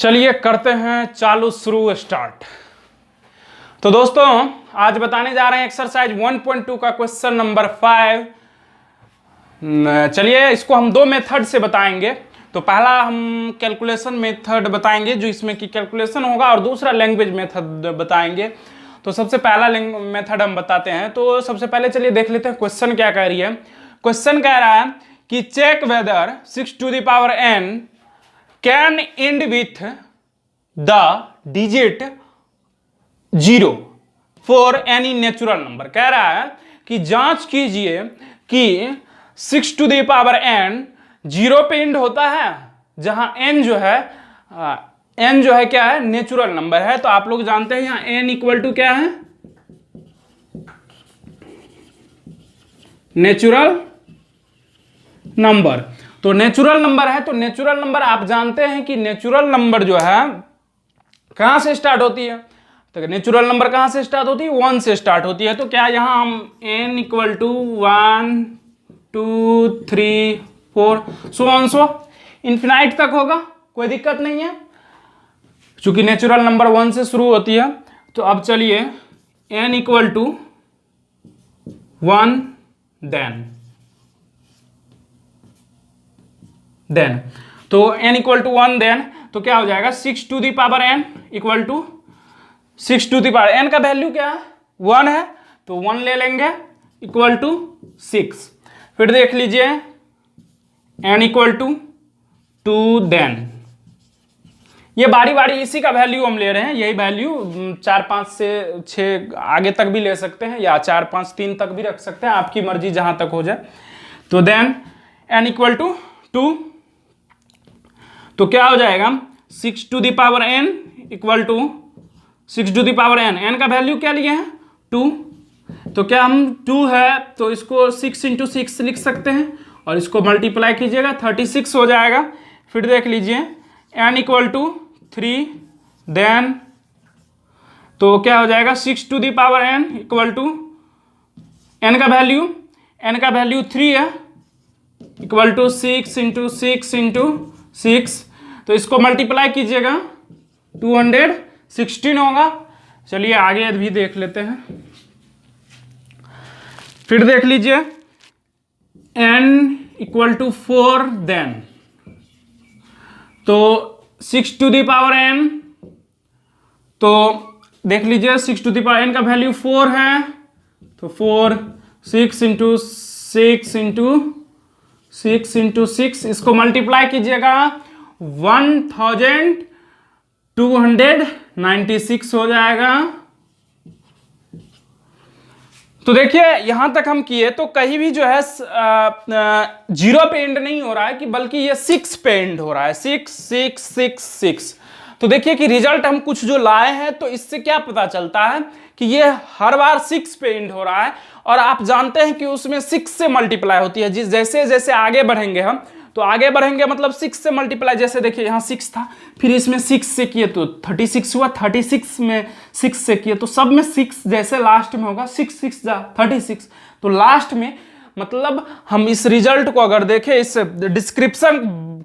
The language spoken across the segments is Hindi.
चलिए करते हैं चालू शुरू स्टार्ट। तो दोस्तों आज बताने जा रहे हैं एक्सरसाइज 1.2 का क्वेश्चन नंबर 5। चलिए इसको हम दो मेथड से बताएंगे। तो पहला हम कैलकुलेशन मेथड बताएंगे जो इसमें कि कैलकुलेशन होगा, और दूसरा लैंग्वेज मेथड बताएंगे। तो सबसे पहला मेथड हम बताते हैं। तो सबसे पहले चलिए देख लेते हैं क्वेश्चन क्या कह रही है। क्वेश्चन कह रहा है कि check whether 6 to the power n can end with the digit 0 for any natural number. कह रहा है कि जांच कीजिए कि 6 to the power n 0 पे एंड होता है, जहां n जो है क्या है, नेचुरल नंबर है। तो आप लोग जानते हैं यहां n इक्वल टू क्या है, नेचुरल नंबर। तो नेचुरल नंबर है, तो नेचुरल नंबर आप जानते हैं कि नेचुरल नंबर जो है कहां से स्टार्ट होती है। तो नेचुरल नंबर कहां से स्टार्ट होती है, 1 से स्टार्ट होती है। तो क्या यहां हम n equal to 1 2 3 4 so infinite तक होगा, कोई दिक्कत नहीं है क्योंकि नेचुरल नंबर 1 से शुरू होती है। तो अब चलिए n इक्वल टू 1 देन तो n इक्वल टू 1 देन तो क्या हो जाएगा, 6 to the power n equal to 6 to the power n का वैल्यू क्या है, 1 है, तो 1 ले लेंगे इक्वल टू 6। फिर देख लीजिए n इक्वल टू 2 देन ये बारी बारी इसी का वैल्यू हम ले रहे हैं। यही वैल्यू 4 5 से 6 आगे तक भी ले सकते हैं, या 4 5 3 तक भी रख सकते हैं, आपकी मर्जी जहां तक हो जाए। तो देन n इक्वल टू 2, तो क्या हो जाएगा 6 to the power n equal to 6 to the power n का वैल्यू क्या लिए हैं 2। तो क्या हम 2 है तो इसको 6 into 6 लिख सकते हैं, और इसको मल्टीप्लाई कीजिएगा 36 हो जाएगा। फिर देख लीजिए n इक्वल टू 3 देन तो क्या हो जाएगा 6 to the power n equal to n का वैल्यू 3 है इक्वल टू 6 into 6 into 6। तो इसको मल्टीप्लाई कीजिएगा 216 होगा। चलिए आगे भी देख लेते हैं। फिर देख लीजिए n इक्वल टू 4 देन तो 6 to the power n, तो देख लीजिए 6 to the power n का वैल्यू 4 है, तो 4 6 into 6 into 6 into 6 इसको मल्टीप्लाई कीजिएगा 1296 हो जाएगा। तो देखिए यहां तक हम किए तो कहीं भी जो है 0 पे एंड नहीं हो रहा है, कि बल्कि ये 6 पे एंड हो रहा है, 6 6 6 6। तो देखिए कि रिजल्ट हम कुछ जो लाए हैं, तो इससे क्या पता चलता है कि ये हर बार 6 पे एंड हो रहा है, और आप जानते हैं कि उसमें 6 से मल्टीप्लाई होती है। जैसे जैसे आगे बढ़ेंगे हम, तो आगे बढ़ेंगे मतलब 6 से मल्टीप्लाई। जैसे देखिए यहाँ 6 था, फिर इसमें 6 से किए तो 36 हुआ, 36 में 6 से किए तो सब में 6 जैसे लास्ट में होगा 6 6 जा 36। तो लास्ट में मतलब हम इस रिजल्ट को अगर देखें, इस डिस्क्रिप्शन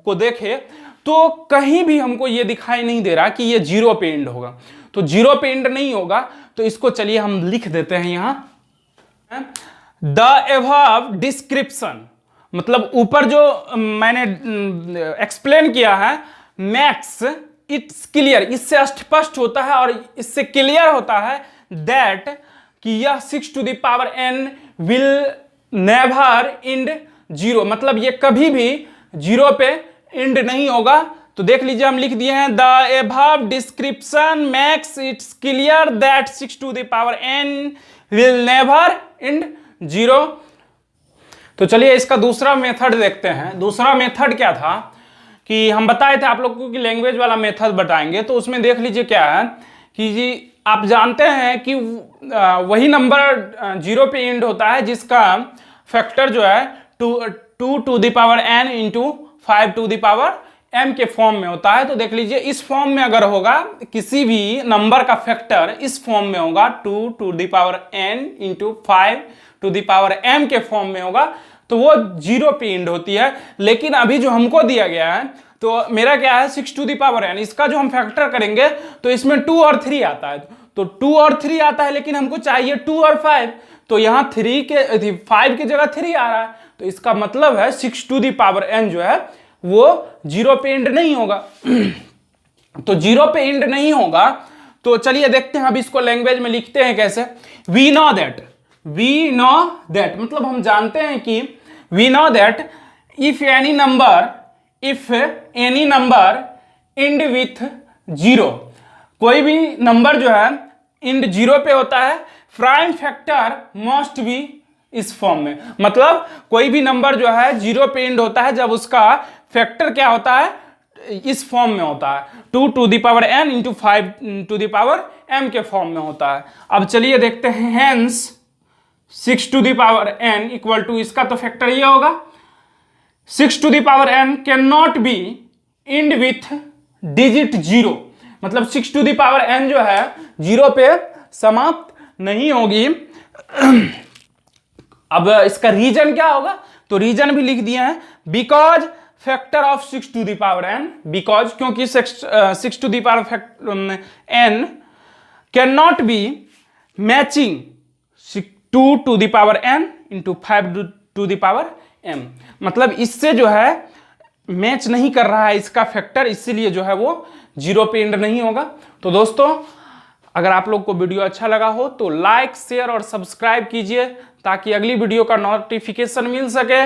को देखें, तो कहीं भी हमको ये दिखाई नहीं दे रहा कि ये 0 पे एंड होगा। तो 0 पे एंड नहीं होगा, तो इसको चलिए हम लिख देते हैं यहाँ, द एबव डिस्क्रिप्शन, मतलब ऊपर जो मैंने एक्सप्लेन किया है मैक्स इट्स क्लियर, इससे स्पष्ट होता है और इससे क्लियर होता है दैट कि यह 6 to the power n will never and 0, मतलब ये कभी भी 0 पे एंड नहीं होगा। तो देख लीजिए हम लिख दिए हैं the above description makes it's clear that 6 to the power n will never and 0। तो चलिए इसका दूसरा मेथड देखते हैं। दूसरा मेथड क्या था कि हम बताए थे आप लोगों की लैंग्वेज वाला मेथड बताएंगे। तो उसमें देख लीजिए क्या है कि जी आप जानते हैं कि वही नंबर 0 पे एंड होता है जिसका फैक्टर जो है 2 to the power n into 5 to the power m के फॉर्म में होता है। तो देख लीजिए इस फॉर्म में अगर होगा, किसी भी नंबर का फैक्टर इस फॉर्म में होगा 2 to the power n into 5 to the power m के फॉर्म में होगा, तो वो 0 पे एंड होती है। लेकिन अभी जो हमको दिया गया है तो मेरा क्या है 6 टू द पावर n, इसका जो हम फैक्टर करेंगे तो इसमें 2 और 3 आता है, तो 2 और 3 आता है, लेकिन हमको चाहिए 2 और 5, तो यहाँ 5 की जगह 3 आ रहा है, तो इसका मतलब है 6 टू द पावर n जो है वो 0 पे एंड नहीं होगा। तो 0 पे एंड नहीं होगा, तो चलिए देखते हैं अब इसको लैंग्वेज में लिखते हैं कैसे। वी नो दैट मतलब हम जानते हैं कि we know that if any number end with 0, कोई भी नंबर जो है एंड 0 पे होता है, प्राइम फैक्टर मस्ट बी इस फॉर्म में, मतलब कोई भी नंबर जो है 0 पे एंड होता है जब उसका फैक्टर क्या होता है, इस फॉर्म में होता है, 2 to the power n into 5 to the power m के फॉर्म में होता है। अब चलिए देखते हैं, hence 6 to the power n equal to, इसका तो फैक्टर ये होगा 6 to the power n can not be end with digit 0, मतलब 6 टू द पावर n जो है 0 पे समाप्त नहीं होगी। अब इसका रीजन क्या होगा, तो रीजन भी लिख दिए हैं, because factor of 6 to the power n, because क्योंकि 6 to the power n can not be matching 2 to the power n into 5 to the power m, मतलब इससे जो है मैच नहीं कर रहा है इसका फैक्टर, इसीलिए जो है वो 0 पे एंड नहीं होगा। तो दोस्तों अगर आप लोग को वीडियो अच्छा लगा हो तो लाइक शेयर और सब्सक्राइब कीजिए ताकि अगली वीडियो का नोटिफिकेशन मिल सके।